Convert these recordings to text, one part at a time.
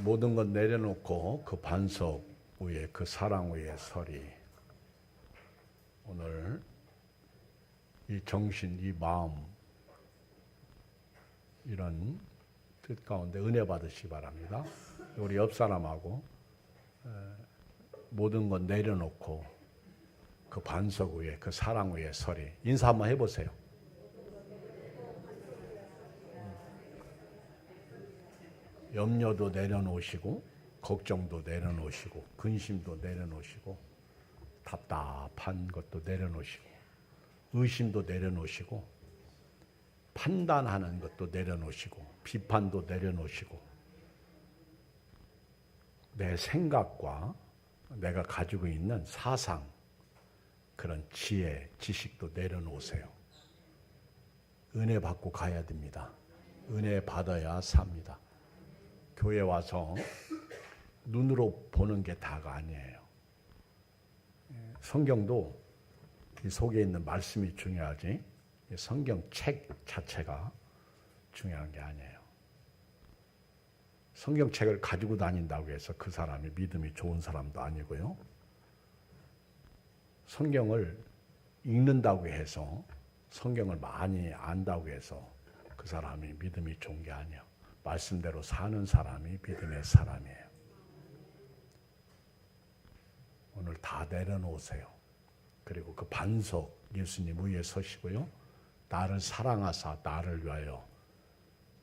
모든 것 내려놓고 그 반석 위에 그 사랑 위에 서리. 오늘 이 정신, 이 마음, 이런 뜻 가운데 은혜 받으시기 바랍니다. 우리 옆 사람하고 모든 것 내려놓고 그 반석 위에 그 사랑 위에 서리. 인사 한번 해보세요. 염려도 내려놓으시고 걱정도 내려놓으시고 근심도 내려놓으시고 답답한 것도 내려놓으시고 의심도 내려놓으시고 판단하는 것도 내려놓으시고 비판도 내려놓으시고 내 생각과 내가 가지고 있는 사상, 그런 지혜, 지식도 내려놓으세요. 은혜 받고 가야 됩니다. 은혜 받아야 삽니다. 교회 와서 눈으로 보는 게 다가 아니에요. 성경도 이 속에 있는 말씀이 중요하지 성경책 자체가 중요한 게 아니에요. 성경책을 가지고 다닌다고 해서 그 사람이 믿음이 좋은 사람도 아니고요. 성경을 읽는다고 해서 성경을 많이 안다고 해서 그 사람이 믿음이 좋은 게 아니에요. 말씀대로 사는 사람이 믿음의 사람이에요. 오늘 다 내려놓으세요. 그리고 그 반석 예수님 위에 서시고요. 나를 사랑하사 나를 위하여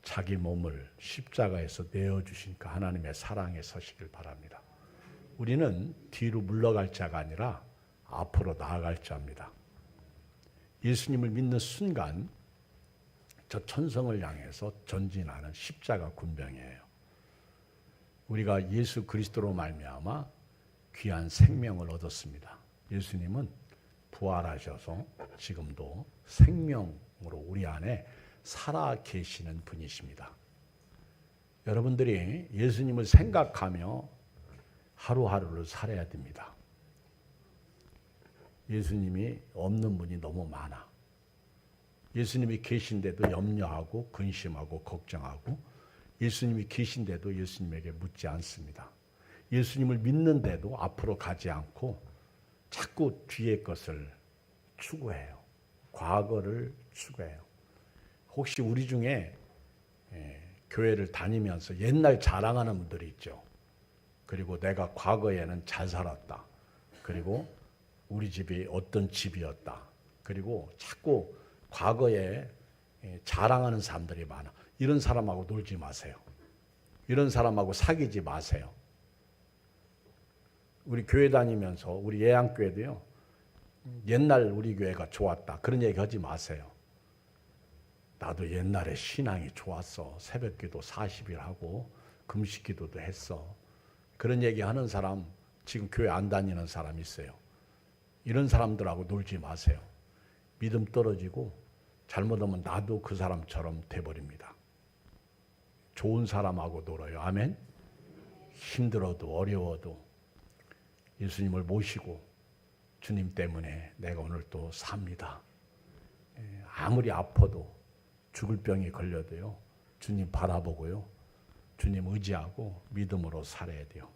자기 몸을 십자가에서 내어주신 그 하나님의 사랑에 서시길 바랍니다. 우리는 뒤로 물러갈 자가 아니라 앞으로 나아갈 자입니다. 예수님을 믿는 순간 저 천성을 향해서 전진하는 십자가 군병이에요. 우리가 예수 그리스도로 말미암아 귀한 생명을 얻었습니다. 예수님은 부활하셔서 지금도 생명으로 우리 안에 살아 계시는 분이십니다. 여러분들이 예수님을 생각하며 하루하루를 살아야 됩니다. 예수님이 없는 분이 너무 많아. 예수님이 계신데도 염려하고 근심하고 걱정하고 예수님이 계신데도 예수님에게 묻지 않습니다. 예수님을 믿는데도 앞으로 가지 않고 자꾸 뒤의 것을 추구해요. 과거를 추구해요. 혹시 우리 중에 교회를 다니면서 옛날 자랑하는 분들이 있죠. 그리고 내가 과거에는 잘 살았다. 그리고 우리 집이 어떤 집이었다. 그리고 자꾸 과거에 자랑하는 사람들이 많아. 이런 사람하고 놀지 마세요. 이런 사람하고 사귀지 마세요. 우리 교회 다니면서 우리 예양교회도요. 옛날 우리 교회가 좋았다. 그런 얘기 하지 마세요. 나도 옛날에 신앙이 좋았어. 새벽기도 40일 하고 금식기도도 했어. 그런 얘기 하는 사람 지금 교회 안 다니는 사람 있어요. 이런 사람들하고 놀지 마세요. 믿음 떨어지고 잘못하면 나도 그 사람처럼 돼버립니다. 좋은 사람하고 놀아요. 아멘. 힘들어도 어려워도 예수님을 모시고 주님 때문에 내가 오늘 또 삽니다. 아무리 아파도 죽을 병이 걸려도요. 주님 바라보고요. 주님 의지하고 믿음으로 살아야 돼요.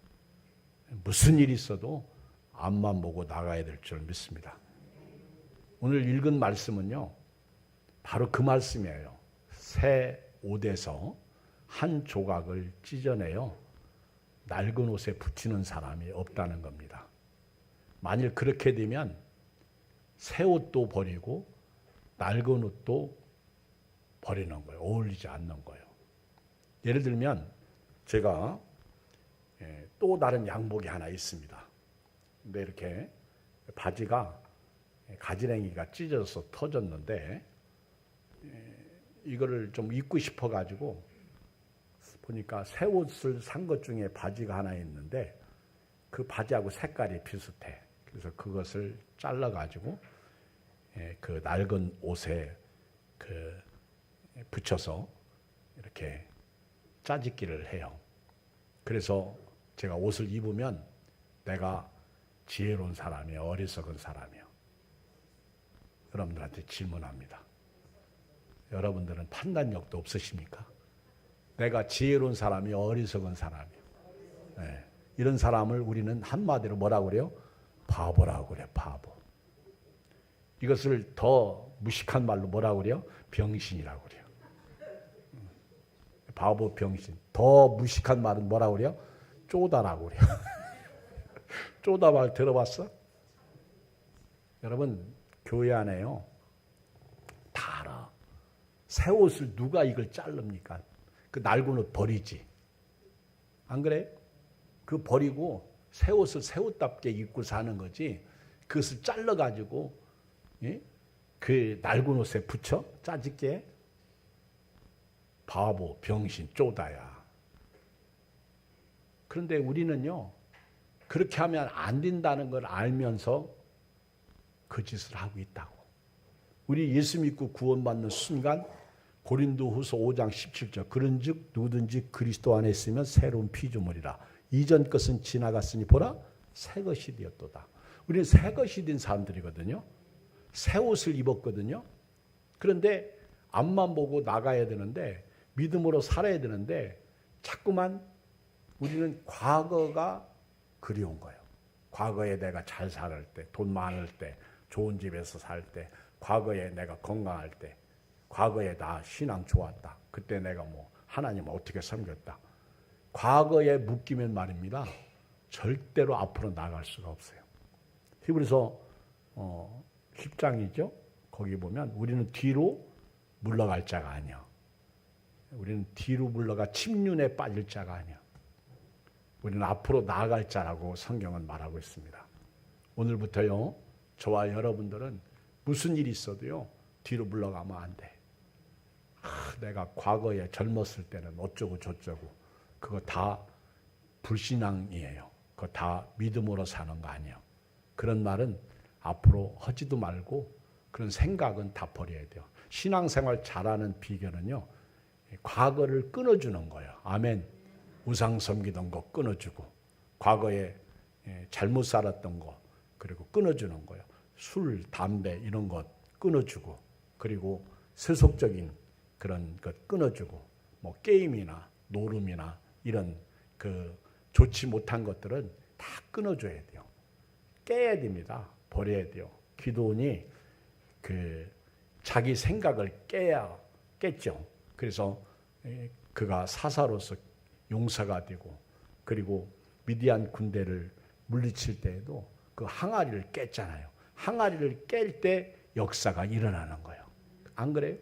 무슨 일이 있어도 앞만 보고 나가야 될 줄 믿습니다. 오늘 읽은 말씀은요. 바로 그 말씀이에요. 새 옷에서 한 조각을 찢어내요. 낡은 옷에 붙이는 사람이 없다는 겁니다. 만일 그렇게 되면 새 옷도 버리고 낡은 옷도 버리는 거예요. 어울리지 않는 거예요. 예를 들면 제가 또 다른 양복이 하나 있습니다. 근데 이렇게 바지가 가지랭이가 찢어져서 터졌는데 이거를 좀 입고 싶어 가지고 보니까 새 옷을 산 것 중에 바지가 하나 있는데 그 바지하고 색깔이 비슷해. 그래서 그것을 잘라 가지고 그 낡은 옷에 붙여서 이렇게 짜집기를 해요. 그래서 제가 옷을 입으면 내가 지혜로운 사람이에요, 어리석은 사람이에요. 여러분들한테 질문합니다. 여러분들은 판단력도 없으십니까? 내가 지혜로운 사람이에요, 어리석은 사람이에요? 예. 이런 사람을 우리는 한마디로 뭐라고 그래요? 바보라고 그래, 바보. 이것을 더 무식한 말로 뭐라고 그래요? 병신이라고 그래요. 바보, 병신. 더 무식한 말은 뭐라고 그래요? 쪼다라고 그래요. 쪼다 말 들어봤어? 여러분, 교회 안에요. 다 알아. 새 옷을 누가 이걸 자릅니까? 그 낡은 옷 버리지. 안 그래? 그 버리고 새 옷을 새 옷답게 입고 사는 거지. 그것을 잘라가지고 예? 그 낡은 옷에 붙여? 짜집게? 바보, 병신, 쪼다야. 그런데 우리는요. 그렇게 하면 안 된다는 걸 알면서 그 짓을 하고 있다고. 우리 예수 믿고 구원받는 순간 고린도후서 5장 17절 그런즉 누구든지 그리스도 안에 있으면 새로운 피조물이라. 이전 것은 지나갔으니 보라 새 것이 되었도다. 우리는 새 것이 된 사람들이거든요. 새 옷을 입었거든요. 그런데 앞만 보고 나가야 되는데 믿음으로 살아야 되는데 자꾸만 우리는 과거가 그리운 거예요. 과거에 내가 잘 살 때, 돈 많을 때, 좋은 집에서 살 때, 과거에 내가 건강할 때, 과거에 나 신앙 좋았다. 그때 내가 뭐 하나님 어떻게 섬겼다. 과거에 묶이면 말입니다. 절대로 앞으로 나갈 수가 없어요. 히브리서 10장이죠. 거기 보면 우리는 뒤로 물러갈 자가 아니야. 우리는 뒤로 물러가 침륜에 빠질 자가 아니야. 우리는 앞으로 나아갈 자라고 성경은 말하고 있습니다. 오늘부터요. 저와 여러분들은 무슨 일이 있어도요. 뒤로 물러가면 안 돼. 내가 과거에 젊었을 때는 어쩌고 저쩌고 그거 다 불신앙이에요. 그거 다 믿음으로 사는 거 아니에요. 그런 말은 앞으로 하지도 말고 그런 생각은 다 버려야 돼요. 신앙생활 잘하는 비결은요. 과거를 끊어주는 거예요. 아멘. 우상 섬기던 거 끊어주고 과거에 잘못 살았던 거 그리고 끊어주는 거예요. 술, 담배 이런 것 끊어주고 그리고 세속적인 그런 것 끊어주고 뭐 게임이나 노름이나 이런 그 좋지 못한 것들은 다 끊어줘야 돼요. 깨야 됩니다. 버려야 돼요. 기도원이 그 자기 생각을 깼죠. 그래서 그가 사사로서 용사가 되고 그리고 미디안 군대를 물리칠 때에도 그 항아리를 깼잖아요. 항아리를 깰 때 역사가 일어나는 거예요. 안 그래요?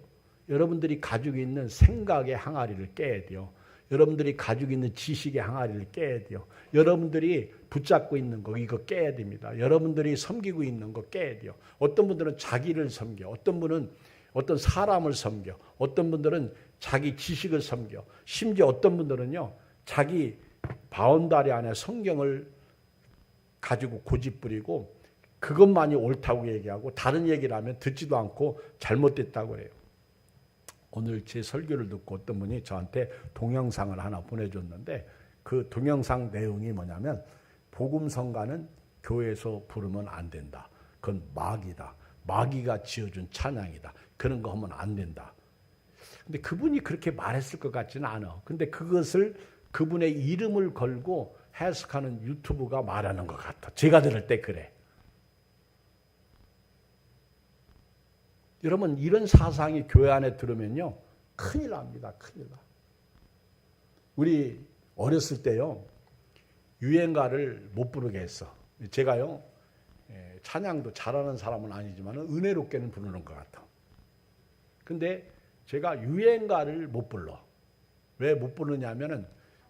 여러분들이 가지고 있는 생각의 항아리를 깨야 돼요. 여러분들이 가지고 있는 지식의 항아리를 깨야 돼요. 여러분들이 붙잡고 있는 거 이거 깨야 됩니다. 여러분들이 섬기고 있는 거 깨야 돼요. 어떤 분들은 자기를 섬겨. 어떤 분은 어떤 사람을 섬겨. 어떤 분들은 자기 지식을 섬겨. 심지어 어떤 분들은요. 자기 바운다리 안에 성경을 가지고 고집부리고 그것만이 옳다고 얘기하고 다른 얘기를 하면 듣지도 않고 잘못됐다고 그래요. 오늘 제 설교를 듣고 어떤 분이 저한테 동영상을 하나 보내줬는데 그 동영상 내용이 뭐냐면 복음성가는 교회에서 부르면 안 된다. 그건 마귀다. 마귀가 지어준 찬양이다. 그런 거 하면 안 된다. 근데 그분이 그렇게 말했을 것 같지는 않아. 근데 그것을 그분의 이름을 걸고 해석하는 유튜브가 말하는 것 같아. 제가 들을 때 그래. 여러분 이런 사상이 교회 안에 들으면요. 큰일 납니다. 큰일 나. 우리 어렸을 때요. 유행가를 못 부르게 했어. 제가요. 찬양도 잘하는 사람은 아니지만 은혜롭게는 부르는 것 같아. 근데 제가 유행가를 못 불러. 왜 못 부르냐면은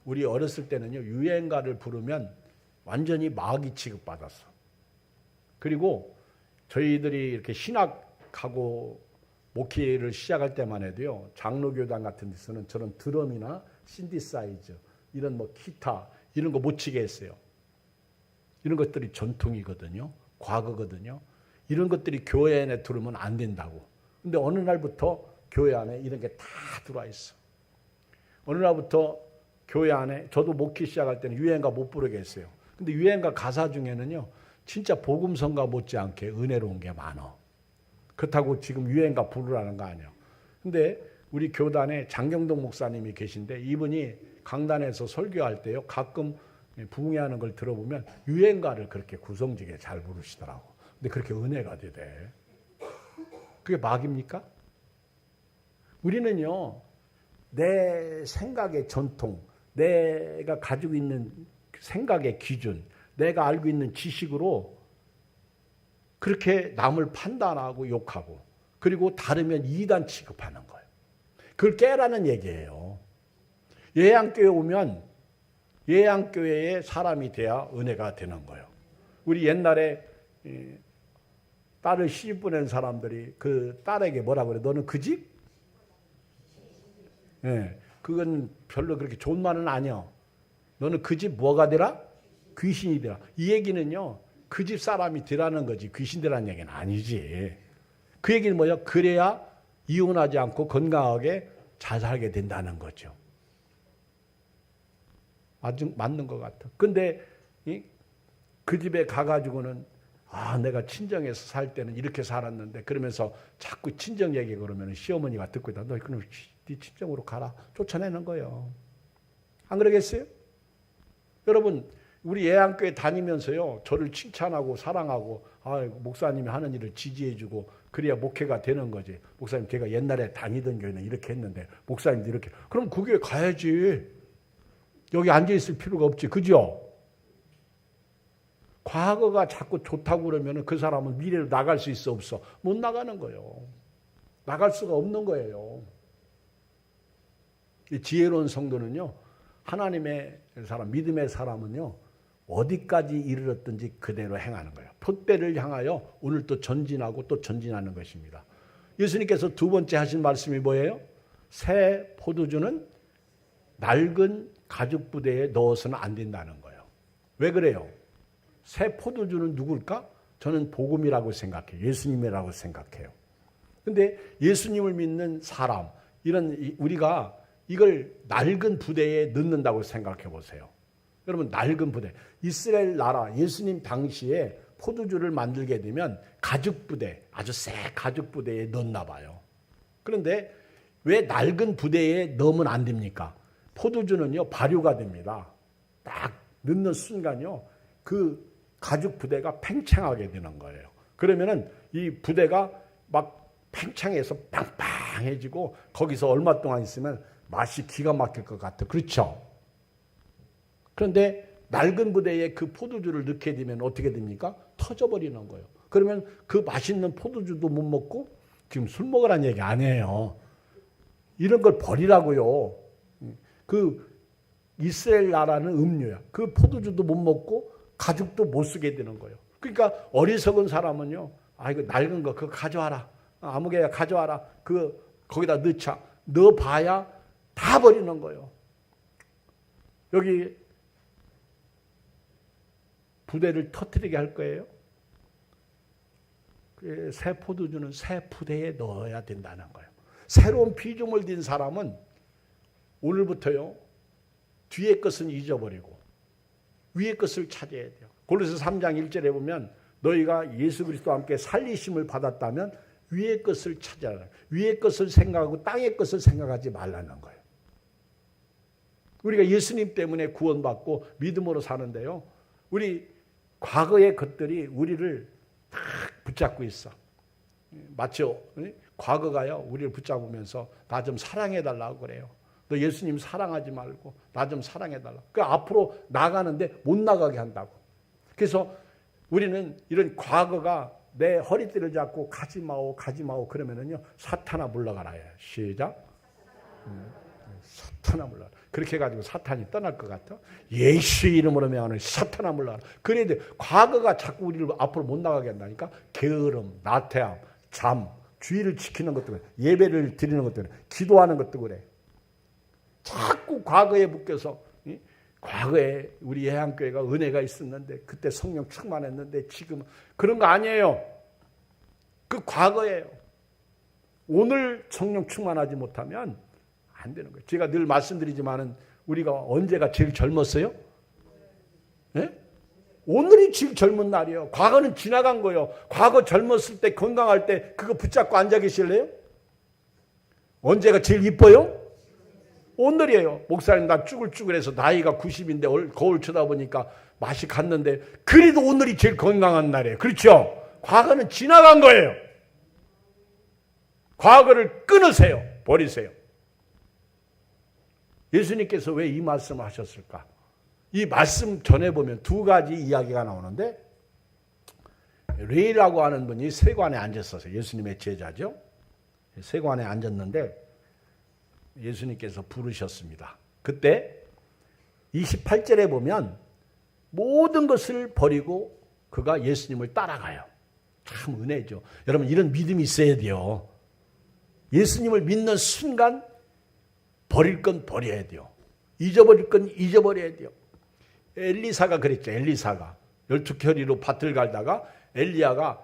우리 어렸을 때는요. 유행가를 부르면 완전히 마귀 취급받았어. 그리고 저희들이 이렇게 신학하고 목회를 시작할 때만 해도요. 장로교단 같은 데서는 저런 드럼이나 신디사이저 이런 뭐 기타 이런 거 못 치게 했어요. 이런 것들이 전통이거든요. 과거거든요. 이런 것들이 교회 안에 들어오면 안 된다고. 근데 어느 날부터 교회 안에 이런 게 다 들어와 있어. 어느 날부터 교회 안에 저도 목회 시작할 때는 유행가 못 부르게 했어요. 근데 유행가 가사 중에는요. 진짜 복음성가 못지않게 은혜로운 게 많아. 그렇다고 지금 유행가 부르라는 거 아니에요. 근데 우리 교단에 장경동 목사님이 계신데 이분이 강단에서 설교할 때요. 가끔 부흥회하는 걸 들어보면 유행가를 그렇게 구성지게 잘 부르시더라고. 근데 그렇게 은혜가 되대. 그게 막입니까? 우리는요, 내 생각의 전통, 내가 가지고 있는 생각의 기준, 내가 알고 있는 지식으로 그렇게 남을 판단하고 욕하고, 그리고 다르면 이단 취급하는 거예요. 그걸 깨라는 얘기예요. 예양교회 오면 예양교회의 사람이 돼야 은혜가 되는 거예요. 우리 옛날에 딸을 시집 보낸 사람들이 그 딸에게 뭐라고 그래? 너는 그 집? 예, 그건 별로 그렇게 좋은 말은 아니야. 너는 그 집 뭐가 되라? 귀신이 되라. 이 얘기는요, 그 집 사람이 되라는 거지 귀신 되라는 얘기는 아니지. 그 얘기는 뭐야? 그래야 이혼하지 않고 건강하게 잘 살게 된다는 거죠. 아주 맞는 것 같아. 근데 그 집에 가가지고는 내가 친정에서 살 때는 이렇게 살았는데 그러면서 자꾸 친정 얘기 그러면 시어머니가 듣고 있다. 너 그럼 네 친정으로 가라. 쫓아내는 거예요. 안 그러겠어요? 여러분, 우리 예양교회 다니면서요, 저를 칭찬하고 사랑하고 목사님이 하는 일을 지지해주고 그래야 목회가 되는 거지. 목사님, 제가 옛날에 다니던 교회는 이렇게 했는데 목사님도 이렇게. 그럼 그 교회 가야지. 여기 앉아있을 필요가 없지. 그죠? 과거가 자꾸 좋다고 그러면 그 사람은 미래로 나갈 수 있어 없어? 못 나가는 거예요. 나갈 수가 없는 거예요. 이 지혜로운 성도는요, 하나님의 사람, 믿음의 사람은요, 어디까지 이르렀든지 그대로 행하는 거예요. 푯대를 향하여 오늘 또 전진하고 또 전진하는 것입니다. 예수님께서 두 번째 하신 말씀이 뭐예요? 새 포도주는 낡은 가죽 부대에 넣어서는 안 된다는 거예요. 왜 그래요? 새 포도주는 누굴까? 저는 복음이라고 생각해요. 예수님이라고 생각해요. 근데 예수님을 믿는 사람, 우리가 이걸 낡은 부대에 넣는다고 생각해 보세요. 여러분, 낡은 부대. 이스라엘 나라, 예수님 당시에 포도주를 만들게 되면 가죽 부대, 아주 새 가죽 부대에 넣나 봐요. 그런데 왜 낡은 부대에 넣으면 안 됩니까? 포도주는요, 발효가 됩니다. 딱 넣는 순간요, 그 가죽 부대가 팽창하게 되는 거예요. 그러면은 이 부대가 막 팽창해서 빵빵해지고 거기서 얼마 동안 있으면 맛이 기가 막힐 것 같아. 그렇죠? 그런데 낡은 부대에 그 포도주를 넣게 되면 어떻게 됩니까? 터져버리는 거예요. 그러면 그 맛있는 포도주도 못 먹고, 지금 술 먹으라는 얘기 아니에요. 이런 걸 버리라고요. 그 이스라엘 나라는 음료야. 그 포도주도 못 먹고 가죽도 못 쓰게 되는 거예요. 그러니까 어리석은 사람은요, 이거 낡은 거 그거 가져와라. 아무개야 가져와라. 거기다 넣자. 넣어봐야 다 버리는 거예요. 여기 부대를 터뜨리게 할 거예요. 새 포도주는 새 부대에 넣어야 된다는 거예요. 새로운 피조물 된 사람은 오늘부터요, 뒤의 것은 잊어버리고 위의 것을 찾아야 돼요. 골로새 3장 1절에 보면 너희가 예수 그리스도와 함께 살리심을 받았다면 위의 것을 찾아라. 위의 것을 생각하고 땅의 것을 생각하지 말라는 거예요. 우리가 예수님 때문에 구원받고 믿음으로 사는데요, 우리 과거의 것들이 우리를 딱 붙잡고 있어. 마치 과거가요, 우리를 붙잡으면서 나 좀 사랑해달라고 그래요. 너 예수님 사랑하지 말고 나 좀 사랑해달라. 그 앞으로 나가는데 못 나가게 한다고. 그래서 우리는 이런 과거가 내 허리띠를 잡고 가지 마오 그러면은요, 사탄아 물러가라. 시작. 사탄아 물러가라. 그렇게 해가지고 사탄이 떠날 것 같아? 예수 이름으로 명하는 사탄아 물러가라. 그래야 돼. 과거가 자꾸 우리를 앞으로 못 나가게 한다니까. 게으름, 나태함, 잠, 주의를 지키는 것도 그래. 예배를 드리는 것도 그래. 기도하는 것도 그래. 자꾸 과거에 묶여서, 과거에 우리 예양교회가 은혜가 있었는데 그때 성령 충만했는데 지금 그런 거 아니에요. 그 과거예요. 오늘 성령 충만하지 못하면 안 되는 거예요. 제가 늘 말씀드리지만은 우리가 언제가 제일 젊었어요? 네? 오늘이 제일 젊은 날이에요. 과거는 지나간 거예요. 과거 젊었을 때 건강할 때 그거 붙잡고 앉아 계실래요? 언제가 제일 이뻐요? 오늘이에요. 목사님 나 쭈글쭈글해서 나이가 90인데 거울 쳐다보니까 맛이 갔는데 그래도 오늘이 제일 건강한 날이에요. 그렇죠? 과거는 지나간 거예요. 과거를 끊으세요. 버리세요. 예수님께서 왜 이 말씀을 하셨을까? 이 말씀 전해보면 두 가지 이야기가 나오는데 레이라고 하는 분이 세관에 앉았었어요. 예수님의 제자죠. 세관에 앉았는데 예수님께서 부르셨습니다. 그때 28절에 보면 모든 것을 버리고 그가 예수님을 따라가요. 참 은혜죠. 여러분 이런 믿음이 있어야 돼요. 예수님을 믿는 순간 버릴 건 버려야 돼요. 잊어버릴 건 잊어버려야 돼요. 엘리사가 그랬죠. 엘리사가 12겨리로 밭을 갈다가 엘리야가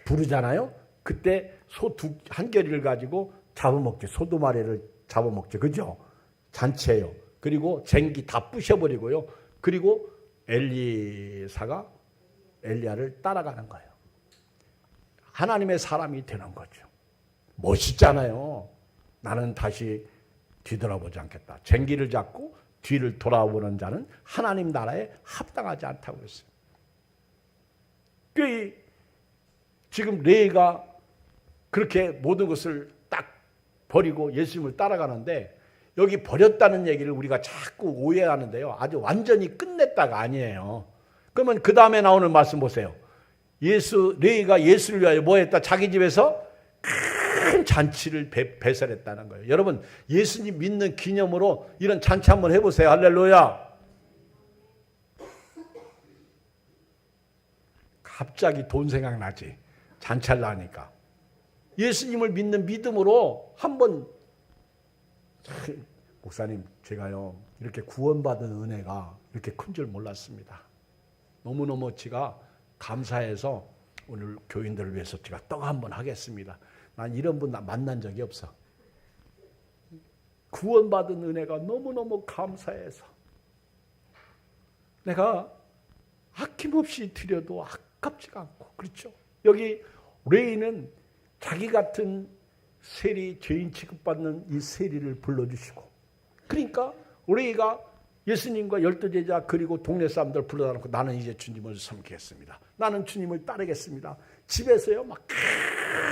부르잖아요. 그때 소 한 겨리를 가지고 잡아먹죠. 소두 마리를 잡아먹죠. 그죠? 잔치예요. 그리고 쟁기 다 부셔버리고요. 그리고 엘리사가 엘리야를 따라가는 거예요. 하나님의 사람이 되는 거죠. 멋있잖아요. 나는 다시 뒤돌아보지 않겠다. 쟁기를 잡고 뒤를 돌아보는 자는 하나님 나라에 합당하지 않다고 했어요. 지금 레이가 그렇게 모든 것을 딱 버리고 예수님을 따라가는데 여기 버렸다는 얘기를 우리가 자꾸 오해하는데요. 아주 완전히 끝냈다가 아니에요. 그러면 그 다음에 나오는 말씀 보세요. 레이가 예수를 위하여 뭐 했다? 자기 집에서 큰 잔치를 배설했다는 거예요. 여러분 예수님 믿는 기념으로 이런 잔치 한번 해보세요. 할렐루야. 갑자기 돈 생각나지. 잔치를 하니까. 예수님을 믿는 믿음으로 한번 목사님 제가요 이렇게 구원받은 은혜가 이렇게 큰 줄 몰랐습니다. 너무너무 제가 감사해서 오늘 교인들을 위해서 제가 떡 한번 하겠습니다. 난 이런 분 만난 적이 없어. 구원받은 은혜가 너무너무 감사해서 내가 아낌없이 드려도 아깝지가 않고 그렇죠. 여기 레이는 자기 같은 세리 죄인 취급받는 이 세리를 불러주시고 그러니까 레이가 예수님과 12제자 그리고 동네 사람들 불러다 놓고 나는 이제 주님을 섬기겠습니다. 나는 주님을 따르겠습니다. 집에서요 막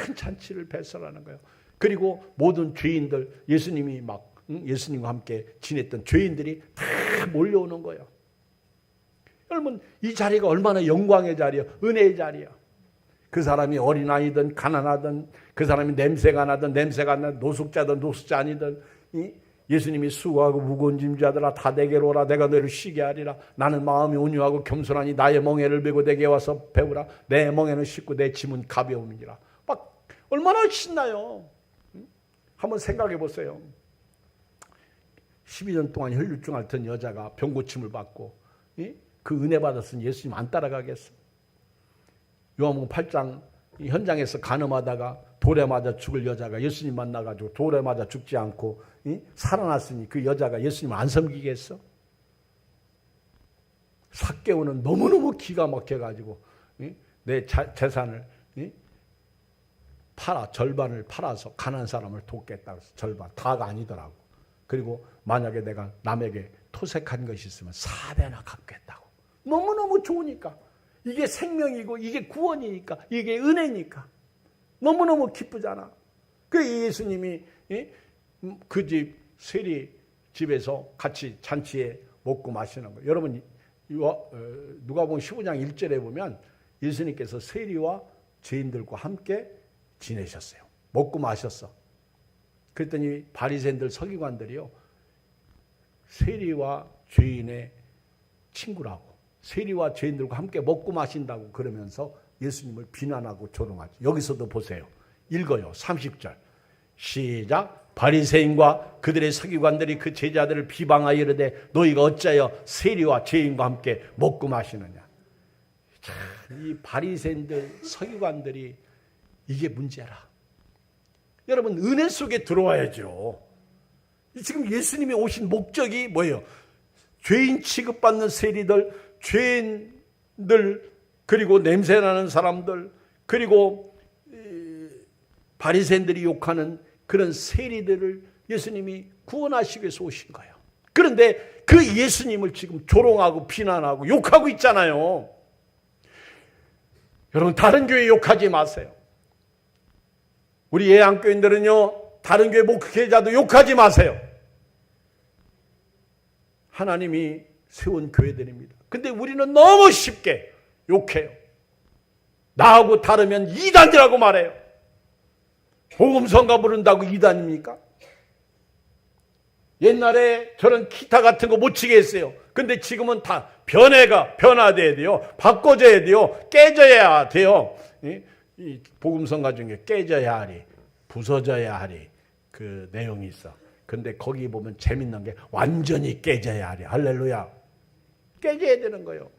큰 잔치를 배설하는 거예요. 그리고 모든 죄인들 예수님이 막 예수님과 함께 지냈던 죄인들이 다 몰려오는 거예요. 여러분 이 자리가 얼마나 영광의 자리야, 은혜의 자리야. 그 사람이 어린아이든 가난하든 그 사람이 냄새가 나든 냄새가 안 나든 노숙자든 노숙자 아니든 예수님이 수고하고 무거운 짐자들아 다 내게로 오라 내가 너를 쉬게 하리라. 나는 마음이 온유하고 겸손하니 나의 멍에를 메고 내게 와서 배우라. 내 멍에는 쉽고 내 짐은 가벼움이니라. 막 얼마나 신나요. 한번 생각해 보세요. 12년 동안 혈류증 앓던 여자가 병고침을 받고 그 은혜 받았으니 예수님 안 따라가겠어. 요한복음 8장 현장에서 간음하다가 돌에 맞아 죽을 여자가 예수님 만나가지고 돌에 맞아 죽지 않고 살아났으니 그 여자가 예수님 안 섬기겠어? 삭개오는 너무너무 기가 막혀가지고 내 재산을 절반을 팔아서 가난한 사람을 돕겠다고 해서 절반, 다가 아니더라고. 그리고 만약에 내가 남에게 토색한 것이 있으면 4배나 갚겠다고. 너무너무 좋으니까. 이게 생명이고 이게 구원이니까 이게 은혜니까 너무너무 기쁘잖아. 그 예수님이 그 집 세리 집에서 같이 잔치에 먹고 마시는 거예요. 여러분 누가복음 15장 1절에 보면 예수님께서 세리와 죄인들과 함께 지내셨어요. 먹고 마셨어. 그랬더니 바리새인들 서기관들이요 세리와 죄인의 친구라고 세리와 죄인들과 함께 먹고 마신다고 그러면서 예수님을 비난하고 조롱하죠. 여기서도 보세요. 읽어요. 30절. 시작. 바리새인과 그들의 서기관들이 그 제자들을 비방하여 이르되 너희가 어찌하여 세리와 죄인과 함께 먹고 마시느냐. 참, 이 바리새인들 서기관들이 이게 문제라. 여러분 은혜 속에 들어와야죠. 지금 예수님이 오신 목적이 뭐예요? 죄인 취급받는 세리들, 죄인들, 그리고 냄새나는 사람들, 그리고 바리새인들이 욕하는 그런 세리들을 예수님이 구원하시기 위해서 오신 거예요. 그런데 그 예수님을 지금 조롱하고 비난하고 욕하고 있잖아요. 여러분, 다른 교회 욕하지 마세요. 우리 예양교인들은요, 다른 교회 목회자도 욕하지 마세요. 하나님이 세운 교회들입니다. 근데 우리는 너무 쉽게 욕해요. 나하고 다르면 이단이라고 말해요. 복음성가 부른다고 이단입니까? 옛날에 저런 기타 같은 거 못 치게 했어요. 근데 지금은 다 변화돼야 돼요. 바꿔져야 돼요. 깨져야 돼요. 이 복음성가 중에 깨져야 하리, 부서져야 하리 그 내용이 있어. 근데 거기 보면 재밌는 게 완전히 깨져야 하리. 할렐루야. 깨져야 되는 거예요.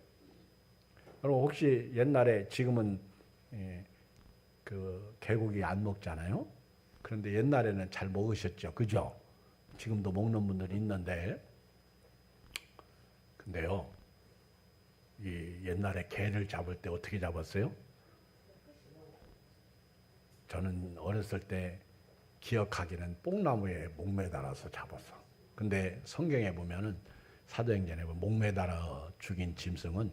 여러분, 혹시 옛날에, 지금은 그 개고기 안 먹잖아요. 그런데 옛날에는 잘 먹으셨죠, 그죠? 지금도 먹는 분들이 있는데, 근데요, 이 옛날에 개를 잡을 때 어떻게 잡았어요? 저는 어렸을 때 기억하기는 뽕나무에 목매달아서 잡았어. 근데 성경에 보면은, 사도행전에 보면 목매달아 죽인 짐승은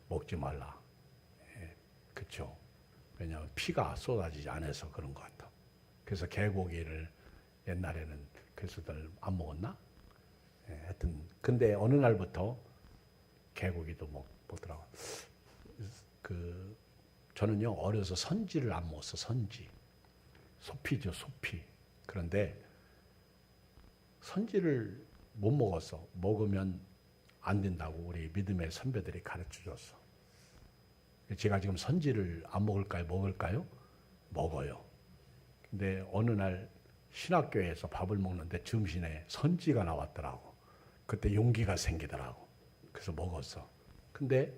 먹지 말라. 그렇죠? 왜냐하면 피가 쏟아지지 않아서 그런 것 같아. 그래서 개고기를 옛날에는 그래서들 안 먹었나? 하여튼 근데 어느 날부터 개고기도 먹더라고. 저는요, 어려서 선지를 안 먹었어. 선지. 소피죠, 소피. 그런데 선지를 못 먹었어. 먹으면 안 된다고 우리 믿음의 선배들이 가르쳐 줬어. 제가 지금 선지를 안 먹을까요? 먹을까요? 먹어요. 근데 어느 날 신학교에서 밥을 먹는데 점심에 선지가 나왔더라고. 그때 용기가 생기더라고. 그래서 먹었어. 근데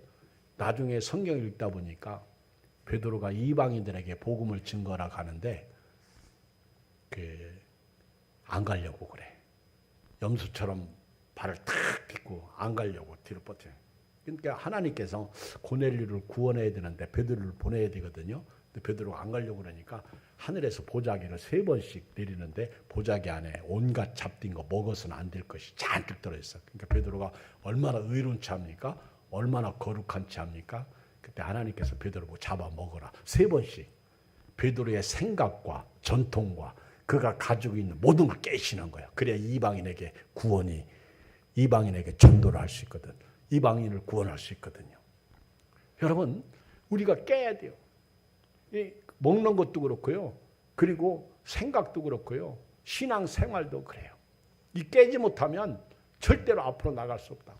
나중에 성경을 읽다 보니까 베드로가 이방인들에게 복음을 증거하러 가는데 안 가려고 그래. 염소처럼 발을 탁 딛고 안 가려고 뒤로 뻗쳐. 그러니까 하나님께서 고넬료를 구원해야 되는데 베드로를 보내야 되거든요. 근데 베드로가 안 가려고 그러니까 하늘에서 보자기를 3번씩 내리는데 보자기 안에 온갖 잡된 거 먹어서는 안 될 것이 잔뜩 들어있어. 그러니까 베드로가 얼마나 의로운 자입니까? 얼마나 거룩한 자입니까? 그때 하나님께서 베드로 보고 잡아 먹어라. 3번씩. 베드로의 생각과 전통과 그가 가지고 있는 모든 걸 깨시는 거야. 그래야 이방인에게 구원이, 이방인에게 전도를 할 수 있거든. 이방인을 구원할 수 있거든요. 여러분, 우리가 깨야 돼요. 먹는 것도 그렇고요. 그리고 생각도 그렇고요. 신앙생활도 그래요. 이 깨지 못하면 절대로 앞으로 나갈 수 없다.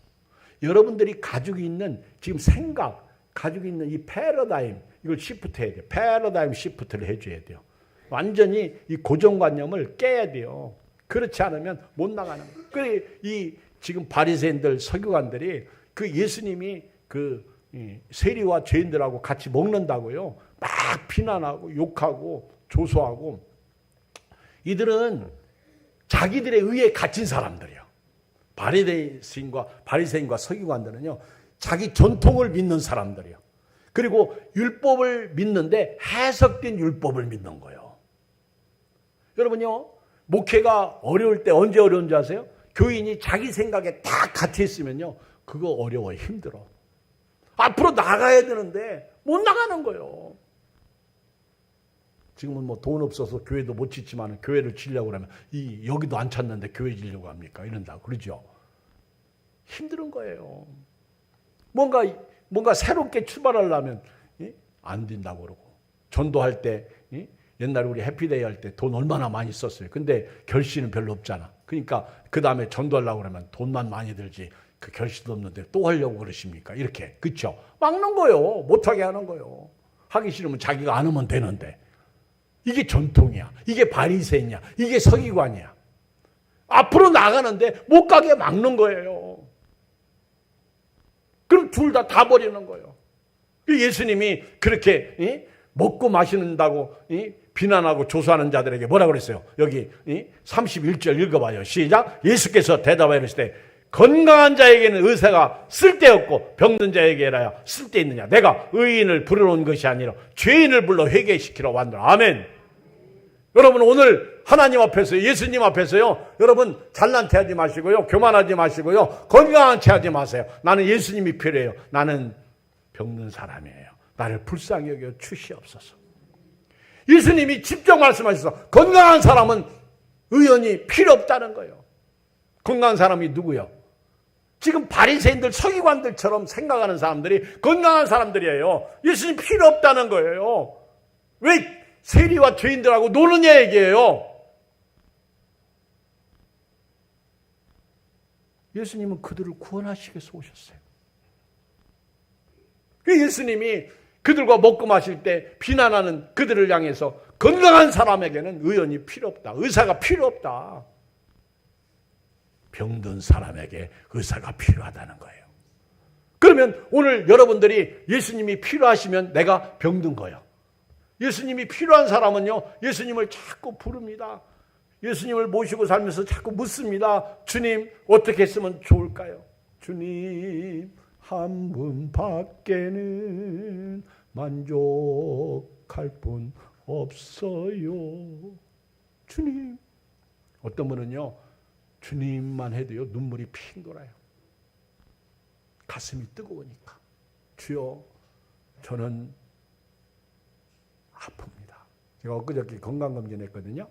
여러분들이 가지고 있는 지금 생각, 가지고 있는 이 패러다임, 이걸 시프트 해야 돼요. 패러다임 시프트를 해줘야 돼요. 완전히 이 고정관념을 깨야 돼요. 그렇지 않으면 못 나가는 거예요. 그래, 이 지금 바리새인들, 서기관들이 그 예수님이 세리와 죄인들하고 같이 먹는다고요. 막 비난하고 욕하고 조소하고. 이들은 자기들의 의에 갇힌 사람들이에요. 바리새인과 서기관들은요, 자기 전통을 믿는 사람들이에요. 그리고 율법을 믿는데 해석된 율법을 믿는 거예요. 여러분요, 목회가 어려울 때 언제 어려운지 아세요? 교인이 자기 생각에 딱 갇혀 있으면요, 그거 어려워요. 힘들어. 앞으로 나가야 되는데 못 나가는 거예요. 지금은 뭐 돈 없어서 교회도 못 짓지만 교회를 지려고 그러면 여기도 안 찾는데 교회 지려고 합니까? 이런다고 그러죠. 힘든 거예요. 뭔가 새롭게 출발하려면 안 된다고 그러고, 전도할 때 옛날에 우리 해피데이 할 때 돈 얼마나 많이 썼어요. 근데 결실은 별로 없잖아. 그러니까 그 다음에 전도하려고 그러면 돈만 많이 들지 그 결실도 없는데 또 하려고 그러십니까? 이렇게. 그렇죠? 막는 거요. 못하게 하는 거요. 하기 싫으면 자기가 안 하면 되는데. 이게 전통이야. 이게 바리새인이야. 이게 서기관이야. 앞으로 나가는데 못 가게 막는 거예요. 그럼 둘 다 버리는 거예요. 예수님이 그렇게 먹고 마시는다고 비난하고 조소하는 자들에게 뭐라 그랬어요? 여기 31절 읽어봐요. 시작. 예수께서 대답하여 이르시되 건강한 자에게는 의사가 쓸데없고 병든 자에게라야 쓸데있느냐. 내가 의인을 부르러 온 것이 아니라 죄인을 불러 회개시키러 왔노라. 아멘. 여러분 오늘 하나님 앞에서 예수님 앞에서요. 여러분 잘난 체 하지 마시고요. 교만하지 마시고요. 건강한 체 하지 마세요. 나는 예수님이 필요해요. 나는 병든 사람이에요. 나를 불쌍히 여겨 주시옵소서. 예수님이 직접 말씀하셔서 건강한 사람은 의원이 필요 없다는 거예요. 건강한 사람이 누구요? 지금 바리새인들 서기관들처럼 생각하는 사람들이 건강한 사람들이에요. 예수님 필요 없다는 거예요. 왜 세리와 죄인들하고 노느냐 얘기예요. 예수님은 그들을 구원하시기 위해서 오셨어요. 예수님이 그들과 먹고 마실 때 비난하는 그들을 향해서 건강한 사람에게는 의원이 필요 없다. 의사가 필요 없다. 병든 사람에게 의사가 필요하다는 거예요. 그러면 오늘 여러분들이 예수님이 필요하시면 내가 병든 거예요. 예수님이 필요한 사람은요, 예수님을 자꾸 부릅니다. 예수님을 모시고 살면서 자꾸 묻습니다. 주님, 어떻게 했으면 좋을까요? 주님, 한 분밖에는 만족할 분 없어요. 주님. 어떤 분은요, 주님만 해도요, 눈물이 핑 돌아요. 가슴이 뜨거우니까. 주여, 저는 아픕니다. 제가 엊그저께 건강검진 했거든요.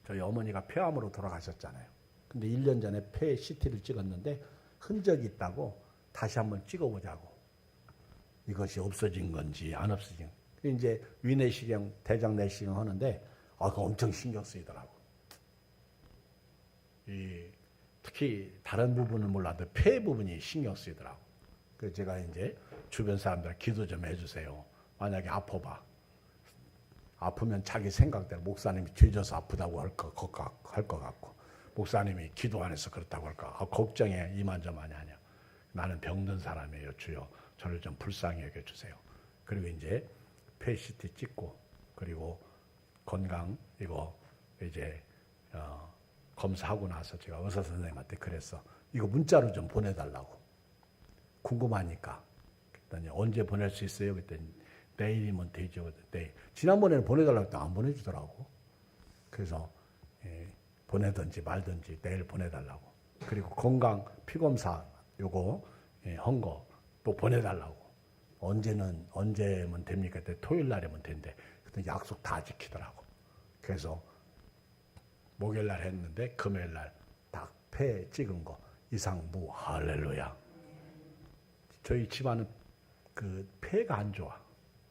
저희 어머니가 폐암으로 돌아가셨잖아요. 근데 1년 전에 폐 CT를 찍었는데 흔적이 있다고 다시 한번 찍어보자고. 이것이 없어진 건지 안 없어진 건지. 이제 위내시경, 대장 내시경 하는데 그거 엄청 신경 쓰이더라고. 특히 다른 부분은 몰라도 폐 부분이 신경 쓰이더라고. 그래서 제가 이제 주변 사람들 기도 좀 해주세요. 만약에 아파봐. 아프면 자기 생각대로 목사님이 죄져서 아프다고 할 것 같고 목사님이 기도 안 해서 그렇다고 할까. 걱정해 이만저만이 아니야. 나는 병든 사람이에요. 주여 저를 좀 불쌍히 여겨주세요. 그리고 이제 폐CT 찍고 그리고 건강 이거 이제 검사하고 나서 제가 의사 선생님한테 그랬어. 이거 문자로 좀 보내달라고. 궁금하니까. 그랬더니 언제 보낼 수 있어요? 그랬더니 내일이면 되죠. 내일. 지난번에는 보내달라고 했더니 안 보내주더라고. 그래서 보내든지 말든지 내일 보내달라고. 그리고 건강 피검사 요거 한 거 또 보내달라고. 언제면 됩니까? 그때 토요일 날이면 된대. 그때 약속 다 지키더라고. 그래서 목요일 날 했는데 금요일 날 딱 폐 찍은 거 이상무 할렐루야. 저희 집안은 그 폐가 안 좋아.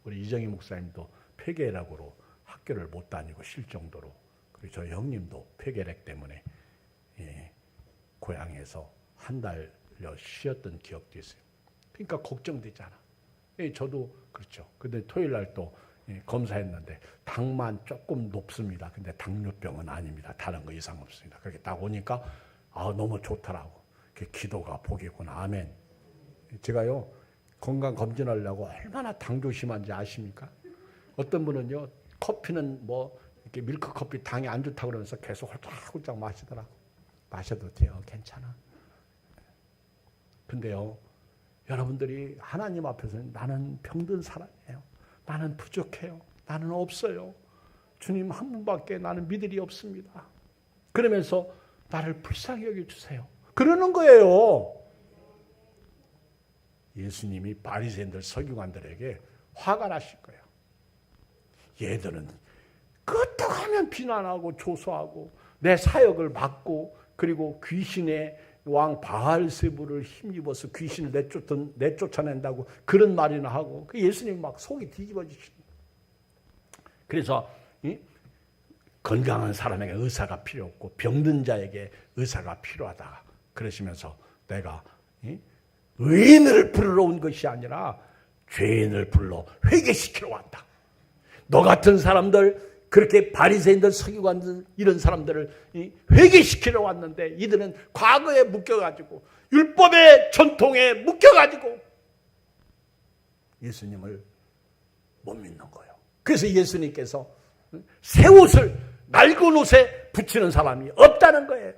우리 이정희 목사님도 폐결핵으로 학교를 못 다니고 쉴 정도로. 그리고 저희 형님도 폐결핵 때문에 고향에서 한 달여 쉬었던 기억도 있어요. 그러니까 걱정되잖아. 저도 그렇죠. 근데 토요일 날 또 검사했는데 당만 조금 높습니다. 근데 당뇨병은 아닙니다. 다른 거 이상 없습니다. 그렇게 딱 오니까 너무 좋더라고. 기도가 복이구나. 아멘. 제가요 건강 검진하려고 얼마나 당 조심한지 아십니까? 어떤 분은요 커피는 뭐 이렇게 밀크 커피 당이 안 좋다고 그러면서 계속 홀짝홀짝 마시더라고. 마셔도 돼요. 괜찮아. 근데요 여러분들이 하나님 앞에서는 나는 병든 사람이에요. 나는 부족해요. 나는 없어요. 주님 한 분밖에 나는 믿을이 없습니다. 그러면서 나를 불쌍히 여겨주세요. 그러는 거예요. 예수님이 바리새인들 서기관들에게 화가 나실 거예요. 얘들은 어떻게 하면 비난하고 조소하고 내 사역을 막고 그리고 귀신의 왕 바알세부를 힘입어서 귀신을 내쫓아낸다고 그런 말이나 하고 예수님 막 속이 뒤집어지시는 거예요. 그래서 건강한 사람에게 의사가 필요 없고 병든 자에게 의사가 필요하다 그러시면서 내가 의인을 부르러 온 것이 아니라 죄인을 불러 회개시키러 왔다. 너 같은 사람들 그렇게 바리새인들 서기관들 이런 사람들을 회개시키러 왔는데 이들은 과거에 묶여가지고 율법의 전통에 묶여가지고 예수님을 못 믿는 거예요. 그래서 예수님께서 새 옷을 낡은 옷에 붙이는 사람이 없다는 거예요.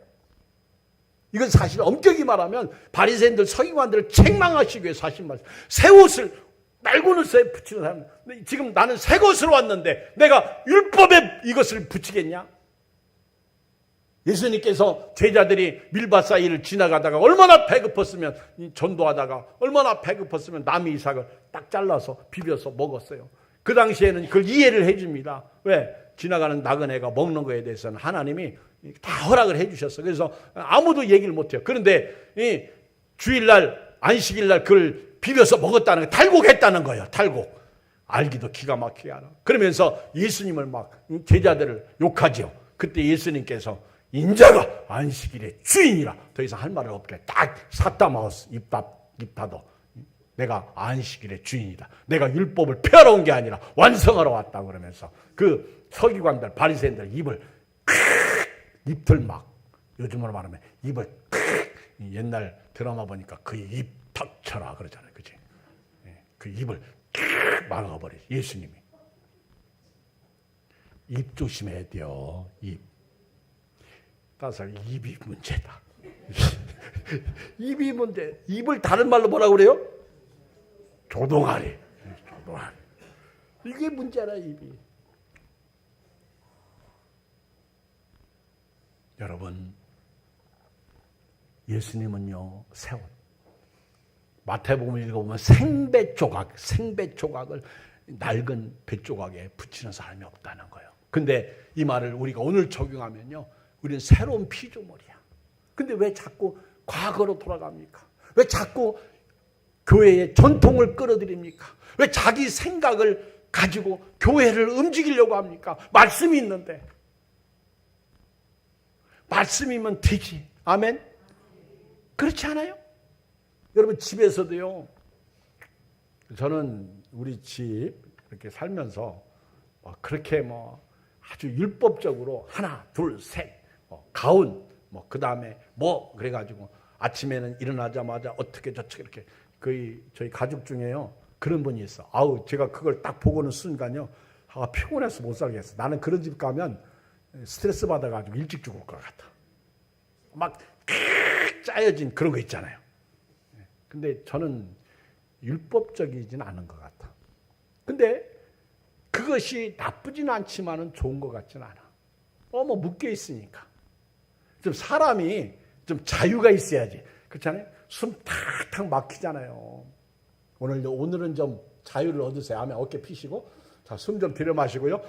이건 사실 엄격히 말하면 바리새인들 서기관들을 책망하시기 위해서 하신 말씀. 새 옷을 날고는서에 붙이는 사람. 지금 나는 새 것으로 왔는데 내가 율법에 이것을 붙이겠냐? 예수님께서 제자들이 밀밭 사이를 지나가다가 얼마나 배고팠으면, 전도하다가 얼마나 배고팠으면 남이 이삭을 딱 잘라서 비벼서 먹었어요. 그 당시에는 그걸 이해를 해줍니다. 왜? 지나가는 나그네가 먹는 거에 대해서는 하나님이 다 허락을 해주셨어. 그래서 아무도 얘기를 못해요. 그런데 이 주일날, 안식일날 그걸 비벼서 먹었다는 거, 탈곡했다는 거예요. 탈곡. 알기도 기가 막히게 알아. 그러면서 예수님을 막 제자들을 욕하죠. 그때 예수님께서 인자가 안식일의 주인이라 더 이상 할 말을 없게 딱 사타마우스 입 닫어. 내가 안식일의 주인이다. 내가 율법을 폐하러 온 게 아니라 완성하러 왔다. 그러면서 그 서기관들 바리새인들 입들 막, 요즘으로 말하면 입을 옛날 드라마 보니까 그 입 닥쳐라 그러잖아요. 그치? 그 입을 막아버려. 예수님이. 입 조심해야 돼요. 입. 따라서 입이 문제다. 입이 문제. 입을 다른 말로 뭐라고 그래요? 조동아리. 조동아리. 이게 문제라, 입이. 여러분, 예수님은요, 새옷. 마태복음 읽어보면 생배 조각을 낡은 배 조각에 붙이는 사람이 없다는 거예요. 근데 이 말을 우리가 오늘 적용하면요, 우리는 새로운 피조물이야. 근데 왜 자꾸 과거로 돌아갑니까? 왜 자꾸 교회의 전통을 끌어들입니까? 왜 자기 생각을 가지고 교회를 움직이려고 합니까? 말씀이 있는데. 말씀이면 되지. 아멘? 그렇지 않아요? 여러분, 집에서도요, 저는 우리 집 이렇게 살면서 그렇게 아주 율법적으로 하나, 둘, 셋, 가운, 그 다음에 그래가지고 아침에는 일어나자마자 어떻게 저렇게 이렇게 저희 가족 중에요, 그런 분이 있어. 제가 그걸 딱 보고는 순간요, 피곤해서 못 살겠어. 나는 그런 집 가면 스트레스 받아가지고 일찍 죽을 것 같아. 막 짜여진 그런 거 있잖아요. 근데 저는 율법적이진 않은 것 같아. 근데 그것이 나쁘진 않지만은 좋은 것 같진 않아. 묶여 있으니까. 좀 사람이 좀 자유가 있어야지. 그렇잖아요? 숨 탁탁 막히잖아요. 오늘은 좀 자유를 얻으세요. 아멘. 어깨 피시고. 자, 숨 좀 들여 마시고요.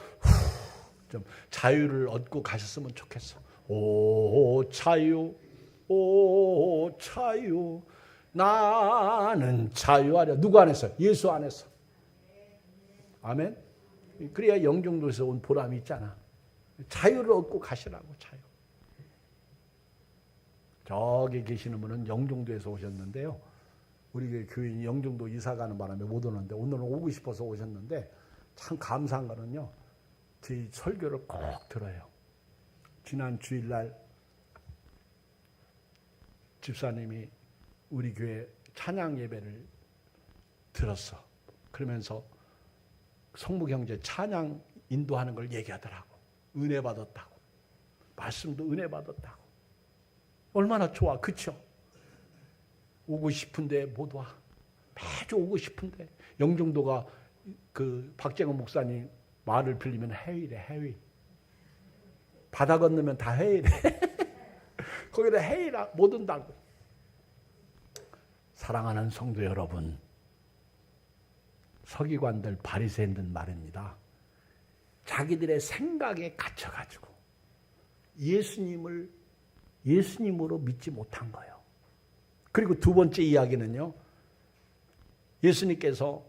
좀 자유를 얻고 가셨으면 좋겠어. 오, 자유. 오, 자유. 나는 자유하려. 누구 안에서? 예수 안에서. 아멘. 그래야 영종도에서 온 보람이 있잖아. 자유를 얻고 가시라고. 자유. 저기 계시는 분은 영종도에서 오셨는데요. 우리 교인이 영종도 이사 가는 바람에 못 오는데 오늘은 오고 싶어서 오셨는데, 참 감사한 거는요, 제 설교를 꼭 들어요. 지난 주일날 집사님이 우리 교회 찬양 예배를 들었어. 그러면서 성북 형제 찬양 인도하는 걸 얘기하더라고. 은혜 받았다고. 말씀도 은혜 받았다고. 얼마나 좋아. 그쵸? 오고 싶은데 못 와. 매주 오고 싶은데. 영종도가 그 박재건 목사님 말을 빌리면 해위래. 해위. 바다 건너면 다 해위래. 거기다 해위라 못 온다고. 사랑하는 성도 여러분, 서기관들 바리새인들 말입니다. 자기들의 생각에 갇혀가지고 예수님으로 믿지 못한 거예요. 그리고 두 번째 이야기는요, 예수님께서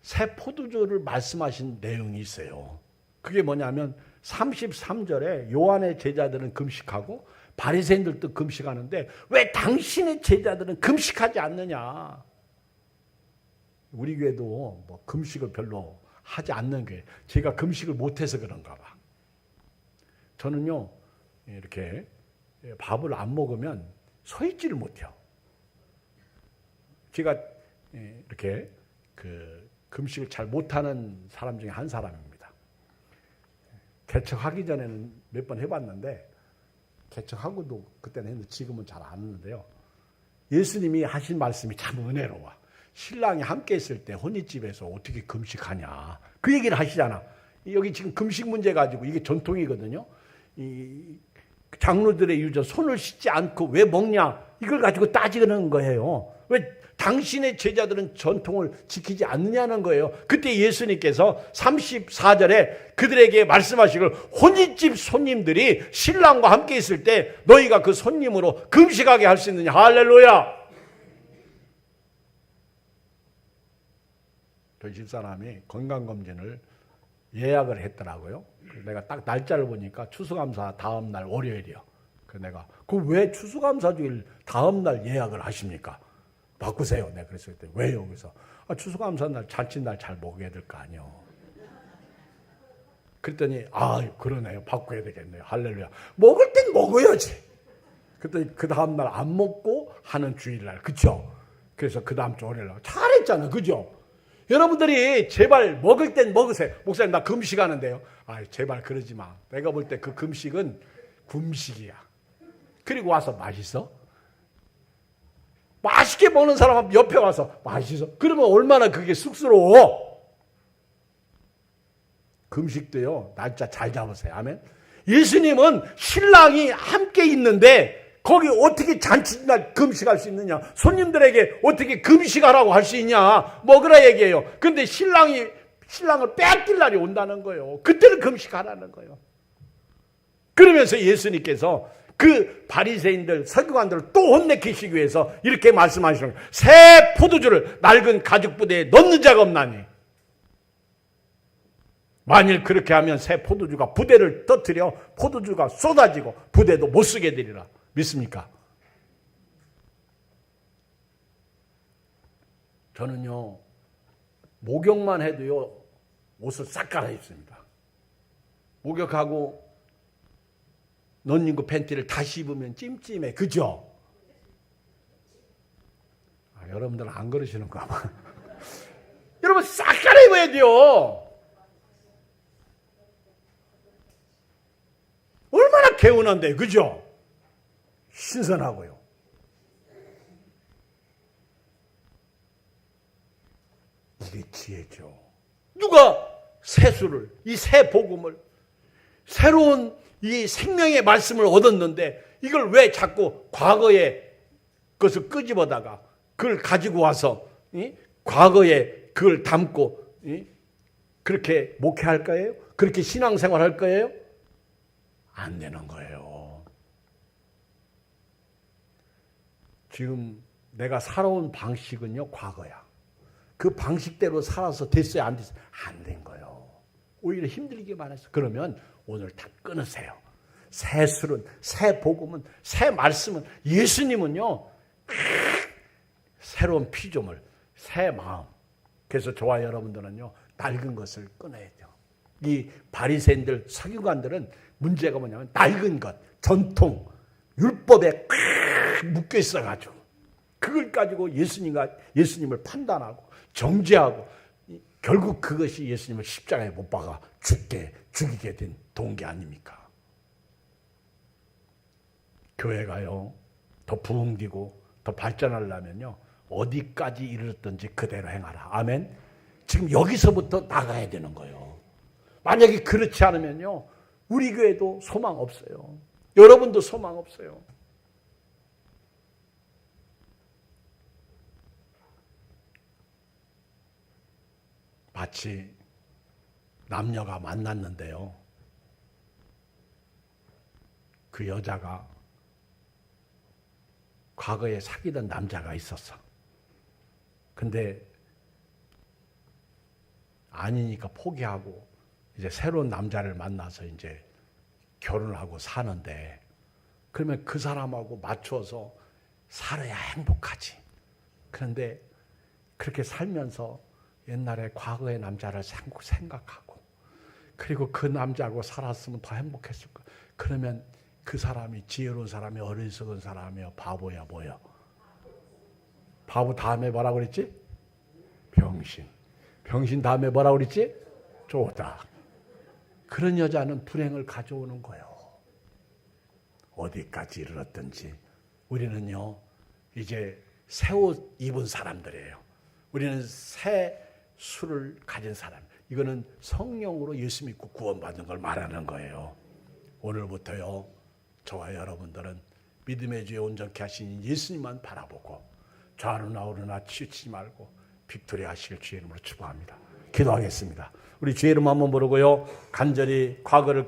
새 포도주를 말씀하신 내용이 있어요. 그게 뭐냐면 33절에 요한의 제자들은 금식하고 바리새인들도 금식하는데 왜 당신의 제자들은 금식하지 않느냐. 우리 교회도 금식을 별로 하지 않는 교회. 제가 금식을 못해서 그런가 봐. 저는요, 이렇게 밥을 안 먹으면 서 있지를 못해요. 제가 이렇게 금식을 잘 못하는 사람 중에 한 사람입니다. 개척하기 전에는 몇 번 해봤는데, 개척하고도 그때는 했는데 지금은 잘 안 하는데요. 예수님이 하신 말씀이 참 은혜로워. 신랑이 함께 있을 때 혼인집에서 어떻게 금식하냐. 그 얘기를 하시잖아. 여기 지금 금식 문제 가지고 이게 전통이거든요. 이 장로들의 유전 손을 씻지 않고 왜 먹냐. 이걸 가지고 따지는 거예요. 왜 당신의 제자들은 전통을 지키지 않느냐는 거예요. 그때 예수님께서 34절에 그들에게 말씀하시길 혼인집 손님들이 신랑과 함께 있을 때 너희가 그 손님으로 금식하게 할 수 있느냐. 할렐루야. 저희 집사람이 건강검진을 예약을 했더라고요. 내가 딱 날짜를 보니까 추수감사 다음 날 월요일이요. 그래서 내가 왜 추수감사주일 다음 날 예약을 하십니까? 바꾸세요. 내가 그랬을 때 왜요? 그래서 추수감사 날 잔칫날 잘 먹어야 될 거 아니요. 그랬더니 그러네요. 바꿔야 되겠네요. 할렐루야. 먹을 땐 먹어야지. 그랬더니 그 다음 날 안 먹고 하는 주일날, 그쵸? 그래서 그 다음 주 월요일 날 잘했잖아, 그죠? 여러분들이 제발 먹을 땐 먹으세요. 목사님 나 금식하는데요. 제발 그러지 마. 내가 볼 때 그 금식은 금식이야. 그리고 와서 맛있어? 맛있게 먹는 사람 옆에 와서 맛있어? 그러면 얼마나 그게 쑥스러워. 금식도요. 날짜 잘 잡으세요. 아멘. 예수님은 신랑이 함께 있는데 거기 어떻게 잔칫날 금식할 수 있느냐? 손님들에게 어떻게 금식하라고 할 수 있냐? 먹으라 얘기해요. 근데 신랑을 빼앗길 날이 온다는 거예요. 그때는 금식하라는 거예요. 그러면서 예수님께서 그 바리새인들, 서기관들을 또 혼내키시기 위해서 이렇게 말씀하시는 거예요. 새 포도주를 낡은 가죽 부대에 넣는 자가 없나니. 만일 그렇게 하면 새 포도주가 부대를 터뜨려 포도주가 쏟아지고 부대도 못 쓰게 되리라. 믿습니까? 저는요, 목욕만 해도요, 옷을 싹 갈아입습니다. 목욕하고 넌닝구 팬티를 다시 입으면 찜찜해. 그죠? 여러분들은 안 그러시는가 봐. 여러분 싹 갈아입어야 돼요. 얼마나 개운한데, 그죠? 신선하고요. 이게 지혜죠. 누가 세수를, 이 새 복음을, 새로운 이 생명의 말씀을 얻었는데 이걸 왜 자꾸 과거의 것을 끄집어다가 그걸 가지고 와서 과거에 그걸 담고 그렇게 목회할 거예요? 그렇게 신앙생활 할 거예요? 안 되는 거예요. 지금 내가 살아온 방식은요, 과거야. 그 방식대로 살아서 됐어요, 안 됐어요? 안 된 거예요. 오히려 힘들기만 했어. 그러면 오늘 다 끊으세요. 새 술은, 새 복음은, 새 말씀은, 예수님은요, 새로운 피조물, 새 마음. 그래서 저와 여러분들은요, 낡은 것을 끊어야 돼요. 이 바리새인들, 서기관들은 문제가 뭐냐면 낡은 것, 전통, 율법에 묶여 있어가지고 그걸 가지고 예수님을 판단하고 정죄하고 결국 그것이 예수님을 십자가에 못 박아 죽이게 된 동기 아닙니까? 교회가요, 더 부흥되고 더 발전하려면요, 어디까지 이르렀든지 그대로 행하라. 아멘. 지금 여기서부터 나가야 되는 거예요. 만약에 그렇지 않으면요, 우리 교회도 소망 없어요. 여러분도 소망 없어요. 마치 남녀가 만났는데요, 그 여자가 과거에 사귀던 남자가 있었어. 근데 아니니까 포기하고 이제 새로운 남자를 만나서 이제 결혼하고 사는데, 그러면 그 사람하고 맞춰서 살아야 행복하지. 그런데 그렇게 살면서 옛날에 과거의 남자를 생각하고, 그리고 그 남자하고 살았으면 더 행복했을 거야. 그러면 그 사람이 지혜로운 사람이 어리석은 사람이야, 바보야, 뭐야? 바보 다음에 뭐라고 그랬지? 병신. 병신 다음에 뭐라고 그랬지? 쪼다. 그런 여자는 불행을 가져오는 거예요. 어디까지 이르렀든지 우리는요, 이제 새 옷 입은 사람들이에요. 우리는 새 술을 가진 사람. 이거는 성령으로 예수 믿고 구원받는 걸 말하는 거예요. 오늘부터요, 저와 여러분들은 믿음의 주에 온전케 하신 예수님만 바라보고 좌우로 나오르나 치우치지 말고 빅토리 하시길 주의 이름으로 축복합니다. 기도하겠습니다. 우리 주의 이름 한번 부르고요, 간절히 과거를